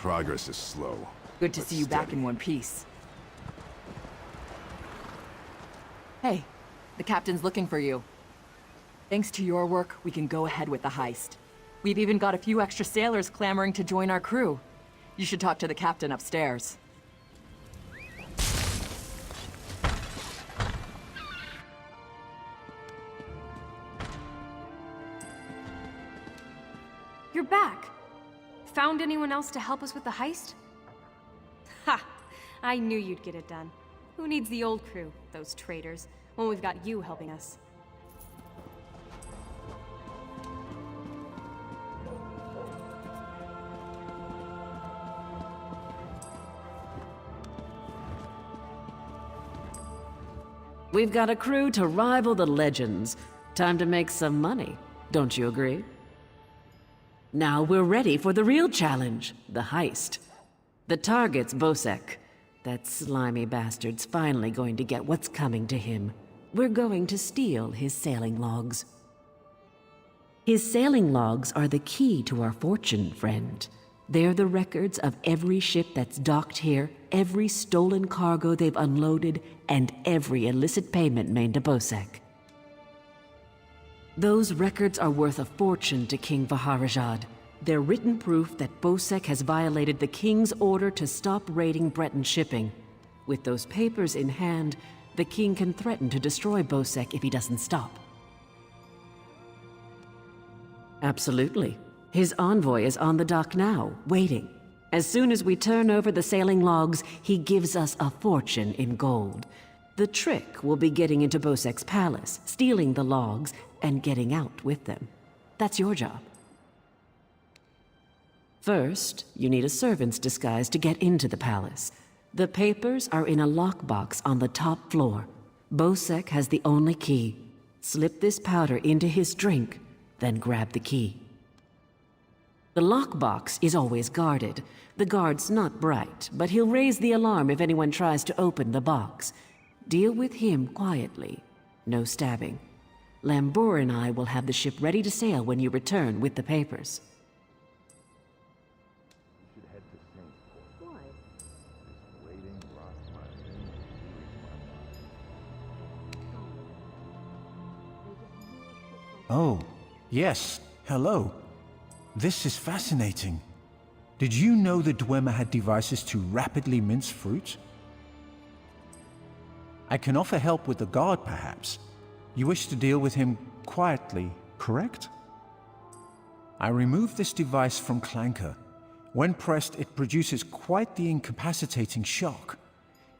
Progress is slow. Good to but see you back steady. in one piece. Hey, the captain's looking for you. Thanks to your work, we can go ahead with the heist. We've even got a few extra sailors clamoring to join our crew. You should talk to the captain upstairs. You're back. Found anyone else to help us with the heist? Ha! I knew you'd get it done. Who needs the old crew, those traitors, when we've got you helping us? We've got a crew to rival the legends. Time to make some money, don't you agree? Now we're ready for the real challenge, the heist. The target's Bosek. That slimy bastard's finally going to get what's coming to him. We're going to steal his sailing logs. His sailing logs are the key to our fortune, friend. They're the records of every ship that's docked here, every stolen cargo they've unloaded, and every illicit payment made to Bosek. Those records are worth a fortune to King Vaharajad. They're written proof that Bosek has violated the king's order to stop raiding Breton shipping. With those papers in hand, the king can threaten to destroy Bosek if he doesn't stop. Absolutely. His envoy is on the dock now, waiting. As soon as we turn over the sailing logs, he gives us a fortune in gold. The trick will be getting into Bosek's palace, stealing the logs, and getting out with them. That's your job. First, you need a servant's disguise to get into the palace. The papers are in a lockbox on the top floor. Bosek has the only key. Slip this powder into his drink, then grab the key. The lockbox is always guarded. The guard's not bright, but he'll raise the alarm if anyone tries to open the box. Deal with him quietly. No stabbing. Lambour and I will have the ship ready to sail when you return with the papers. Oh, yes. Hello. This is fascinating. Did you know the Dwemer had devices to rapidly mince fruit? I can offer help with the guard, perhaps. You wish to deal with him quietly, correct? I removed this device from Clanker. When pressed, it produces quite the incapacitating shock.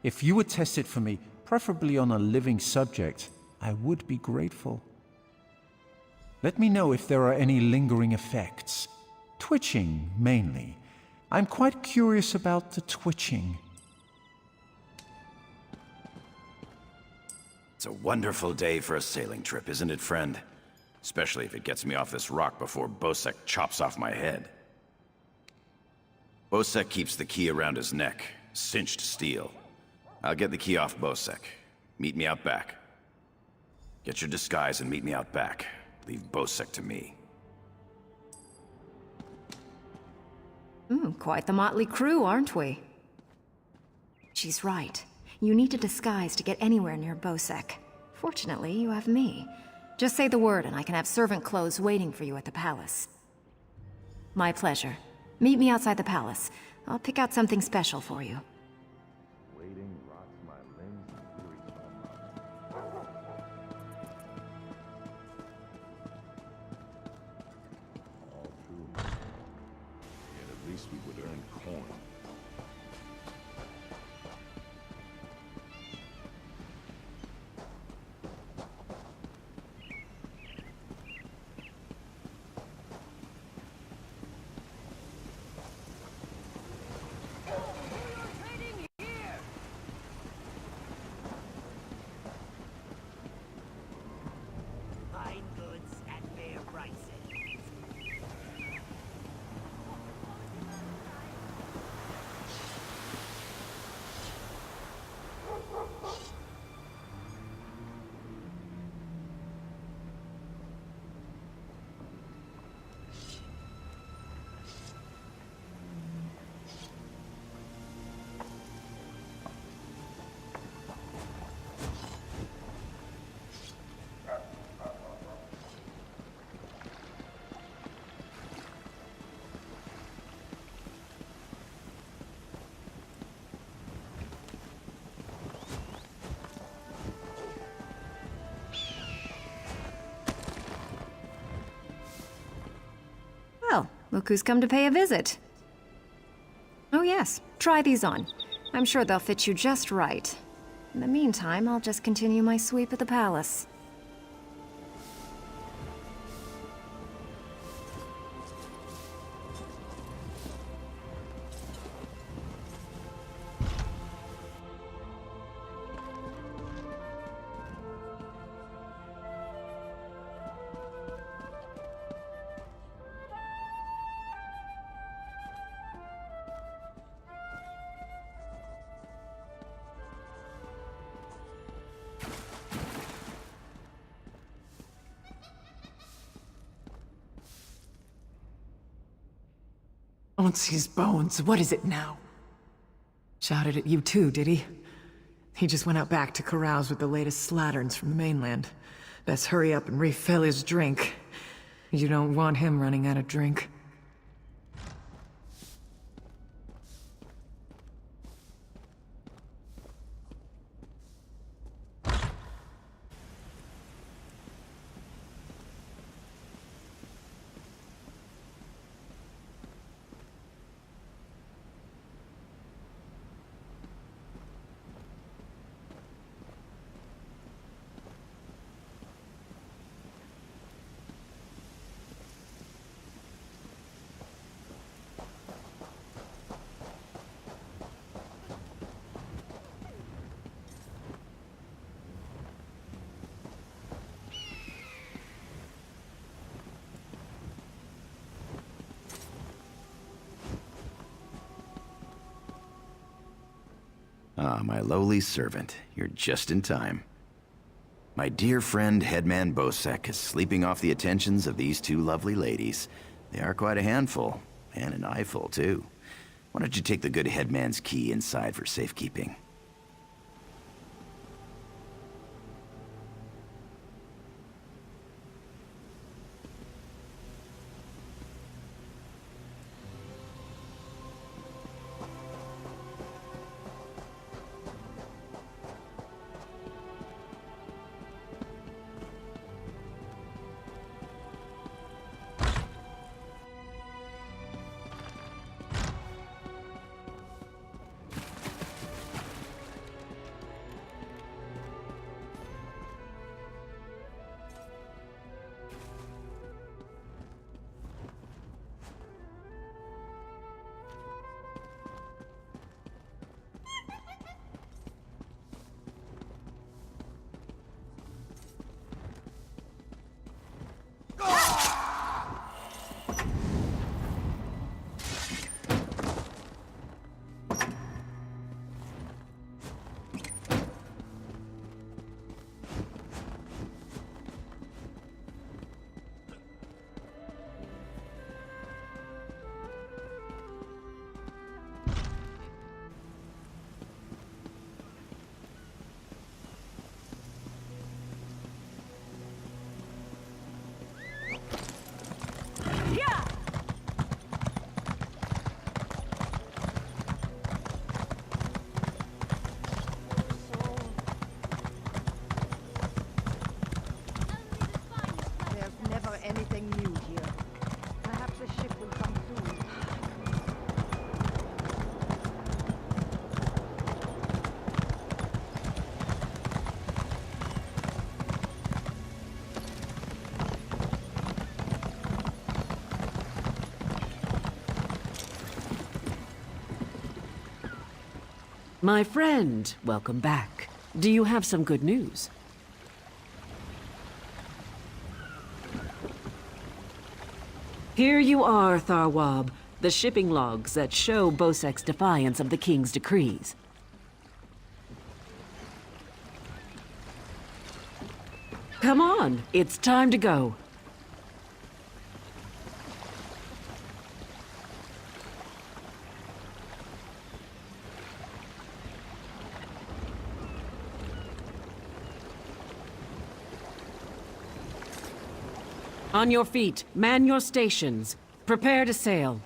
If you would test it for me, preferably on a living subject, I would be grateful. Let me know if there are any lingering effects. Twitching, mainly. I'm quite curious about the twitching. It's a wonderful day for a sailing trip, isn't it, friend? Especially if it gets me off this rock before Bosek chops off my head. Bosek keeps the key around his neck, cinched steel. I'll get the key off Bosek. Meet me out back. Get your disguise and meet me out back. Leave Bosek to me. Quite the motley crew, aren't we? She's right. You need a disguise to get anywhere near Bosek. Fortunately, you have me. Just say the word and I can have servant clothes waiting for you at the palace. My pleasure. Meet me outside the palace. I'll pick out something special for you. Waiting rots my limbs and wearies my mind. All true. Yet at least we would earn coin. Fine goods at fair prices. Look who's come to pay a visit. Oh yes, try these on. I'm sure they'll fit you just right. In the meantime, I'll just continue my sweep at the palace. Onsi's bones, what is it now? Shouted at you too, did he? He just went out back to carouse with the latest slatterns from the mainland. Best hurry up and refill his drink. You don't want him running out of drink. Ah, my lowly servant. You're just in time. My dear friend, Headman Bosek, is sleeping off the attentions of these two lovely ladies. They are quite a handful, and an eyeful, too. Why don't you take the good Headman's key inside for safekeeping? There's never anything new here. Perhaps a ship will come soon. My friend, welcome back. Do you have some good news? Here you are, Tharwab, the shipping logs that show Bosek's defiance of the King's decrees. Come on, it's time to go. On your feet, man your stations. Prepare to sail.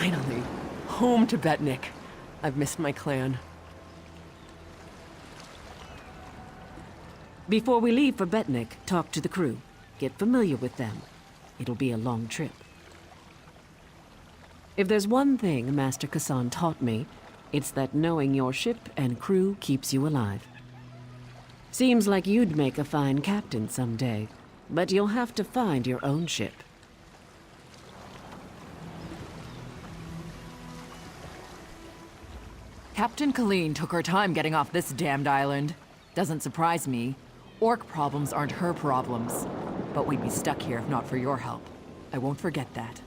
Finally, home to Betnik. I've missed my clan. Before we leave for Betnik, talk to the crew. Get familiar with them. It'll be a long trip. If there's one thing Master Kassan taught me, it's that knowing your ship and crew keeps you alive. Seems like you'd make a fine captain someday, but you'll have to find your own ship. Captain Colleen took her time getting off this damned island. Doesn't surprise me. Orc problems aren't her problems. But we'd be stuck here if not for your help. I won't forget that.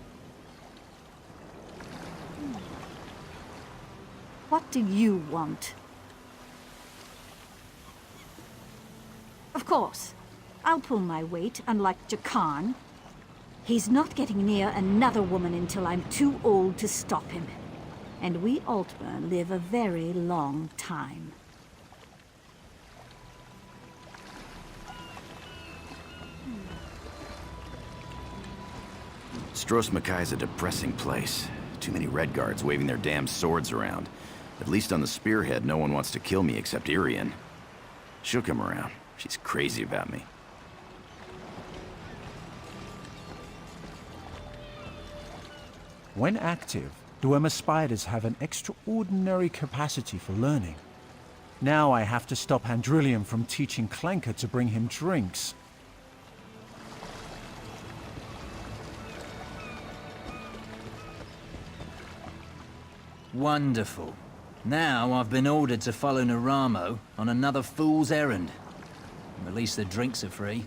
What do you want? Of course. I'll pull my weight, unlike Jakarn. He's not getting near another woman until I'm too old to stop him. And we Altmer live a very long time. Stros M'kai's a depressing place. Too many red guards waving their damn swords around. At least on the spearhead, no one wants to kill me except Irian. Shook him around. She's crazy about me. When active, Dwemer spiders have an extraordinary capacity for learning. Now I have to stop Handrillium from teaching Clanker to bring him drinks. Wonderful. Now I've been ordered to follow Naramo on another fool's errand. At least the drinks are free.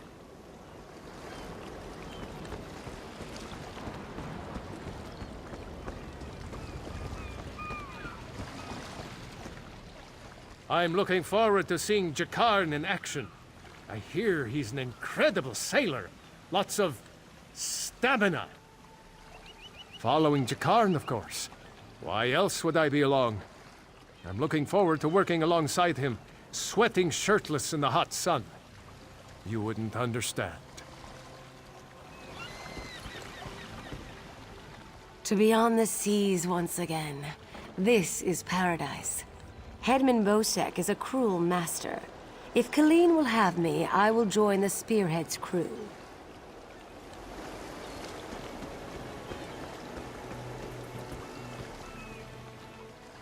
I'm looking forward to seeing Jakarn in action. I hear he's an incredible sailor. Lots of stamina. Following Jakarn, of course. Why else would I be along? I'm looking forward to working alongside him, sweating shirtless in the hot sun. You wouldn't understand. To be on the seas once again. This is paradise. Headman Bosek is a cruel master. If Colleen will have me, I will join the Spearhead's crew.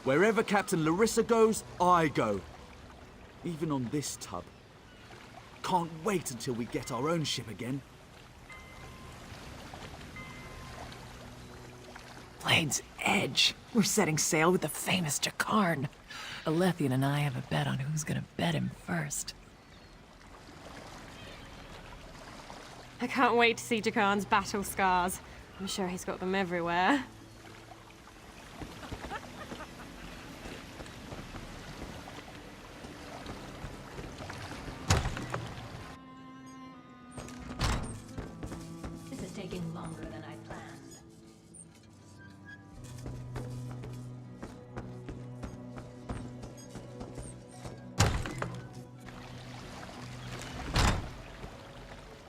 Wherever Captain Larissa goes, I go. Even on this tub. Can't wait until we get our own ship again. Blade's Edge. We're setting sail with the famous Jakarn. Alethian and I have a bet on who's gonna bet him first. I can't wait to see Jakarn's battle scars. I'm sure he's got them everywhere. This is taking longer than I planned.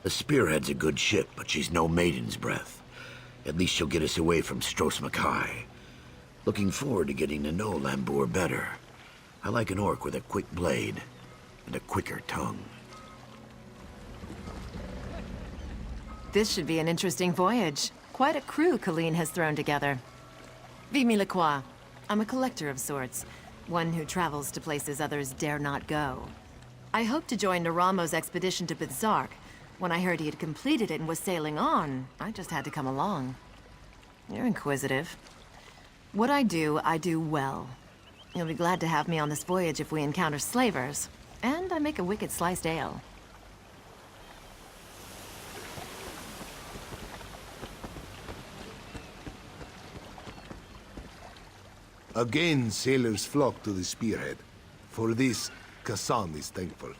The Spearhead's a good ship, but she's no maiden's breath. At least she'll get us away from Stros M'kai. Looking forward to getting to know Lambour better. I like an orc with a quick blade and a quicker tongue. This should be an interesting voyage. Quite a crew Colleen has thrown together. Vimy Lacroix. I'm a collector of sorts. One who travels to places others dare not go. I hope to join Naramo's expedition to Bizark. When I heard he had completed it and was sailing on, I just had to come along. You're inquisitive. What I do well. You'll be glad to have me on this voyage if we encounter slavers. And I make a wicked sliced ale. Again, sailors flock to the Spearhead. For this, Kassan is thankful.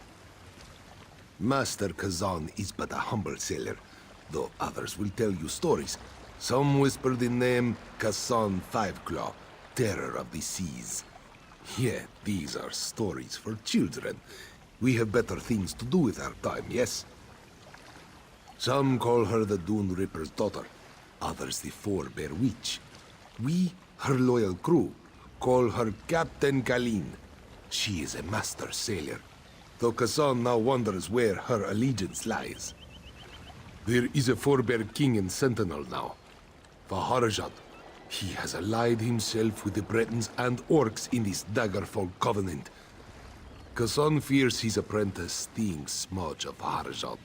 Master Kazan is but a humble sailor, though others will tell you stories. Some whisper the name Kassan Fiveclaw, terror of the seas. Yet these are stories for children. We have better things to do with our time, yes? Some call her the Dune Ripper's daughter, others the Forebear Witch. We, her loyal crew, call her Captain Kalin. She is a master sailor, though Kassan now wonders where her allegiance lies. There is a forebear king and sentinel now, Vaharajad. He has allied himself with the Bretons and Orcs in this Daggerfall covenant. Kassan fears his apprentice thinks smudge of Vaharajad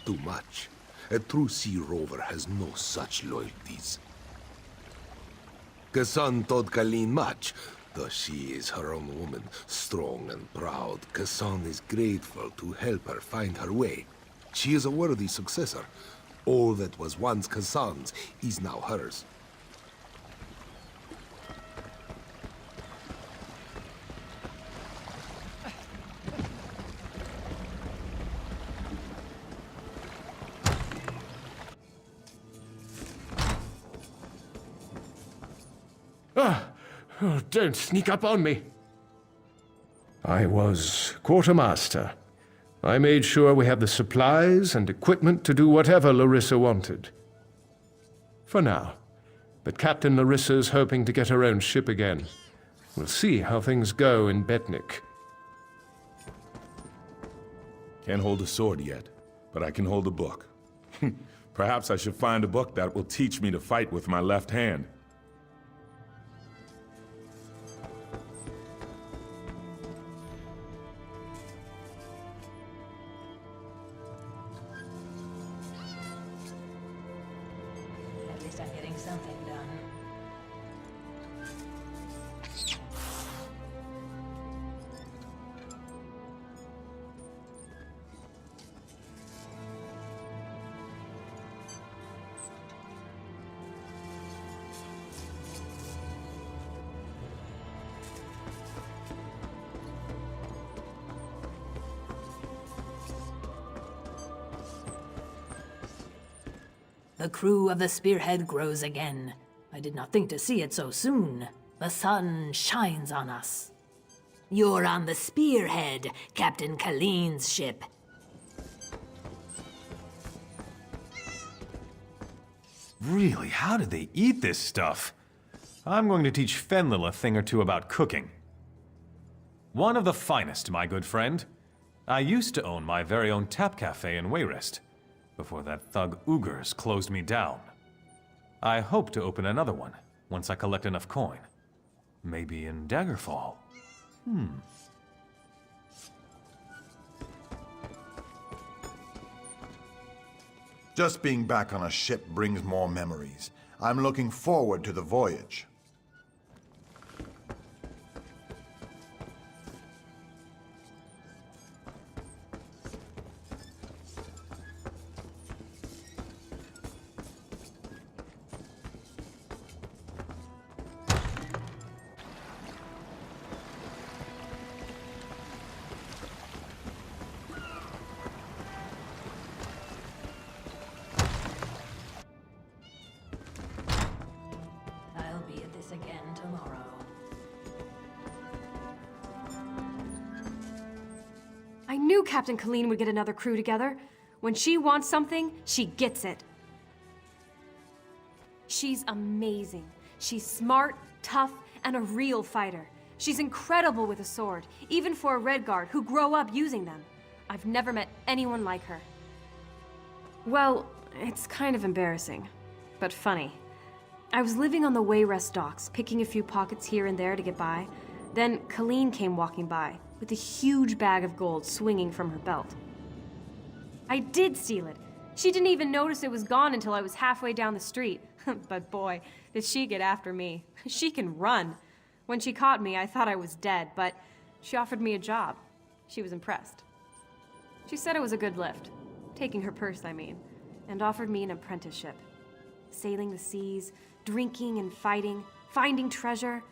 too much. A true sea rover has no such loyalties. Kassan taught Kalin much, though she is her own woman, strong and proud. Kassan is grateful to help her find her way. She is a worthy successor. All that was once Kassan's is now hers. Oh, don't sneak up on me. I was quartermaster. I made sure we had the supplies and equipment to do whatever Larissa wanted. For now. But Captain Larissa's hoping to get her own ship again. We'll see how things go in Betnik. Can't hold a sword yet, but I can hold a book. Perhaps I should find a book that will teach me to fight with my left hand. At least I'm getting something done. The crew of the Spearhead grows again. I did not think to see it so soon. The sun shines on us. You're on the Spearhead, Captain Kalin's ship. Really, how did they eat this stuff? I'm going to teach Fenlil a thing or two about cooking. One of the finest, my good friend. I used to own my very own tap cafe in Wayrest, before that thug Ugers closed me down. I hope to open another one, once I collect enough coin. Maybe in Daggerfall. Just being back on a ship brings more memories. I'm looking forward to the voyage. I'll be at this again tomorrow. I knew Captain Kalin would get another crew together. When she wants something, she gets it. She's amazing. She's smart, tough, and a real fighter. She's incredible with a sword, even for a Redguard who grow up using them. I've never met anyone like her. Well, it's kind of embarrassing, but funny. I was living on the Wayrest docks, picking a few pockets here and there to get by. Then Kalin came walking by, with a huge bag of gold swinging from her belt. I did steal it. She didn't even notice it was gone until I was halfway down the street. But boy, did she get after me. She can run. When she caught me, I thought I was dead, but she offered me a job. She was impressed. She said it was a good lift. Taking her purse, I mean. And offered me an apprenticeship. Sailing the seas, drinking and fighting, finding treasure.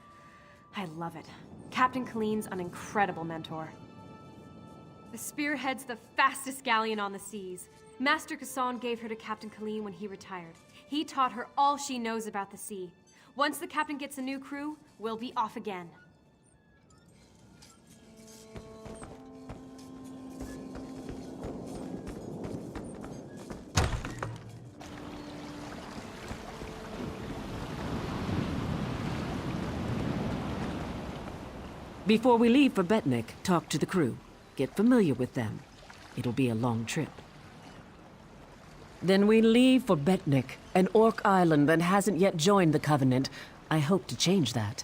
I love it. Captain Kalin's an incredible mentor. The Spearhead's the fastest galleon on the seas. Master Kassan gave her to Captain Kalin when he retired. He taught her all she knows about the sea. Once the captain gets a new crew, we'll be off again. Before we leave for Betnik, talk to the crew. Get familiar with them. It'll be a long trip. Then we leave for Betnik, an orc island that hasn't yet joined the Covenant. I hope to change that.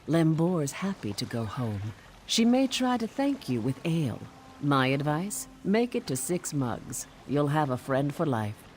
Lembor's happy to go home. She may try to thank you with ale. My advice? Make it to 6 mugs. You'll have a friend for life.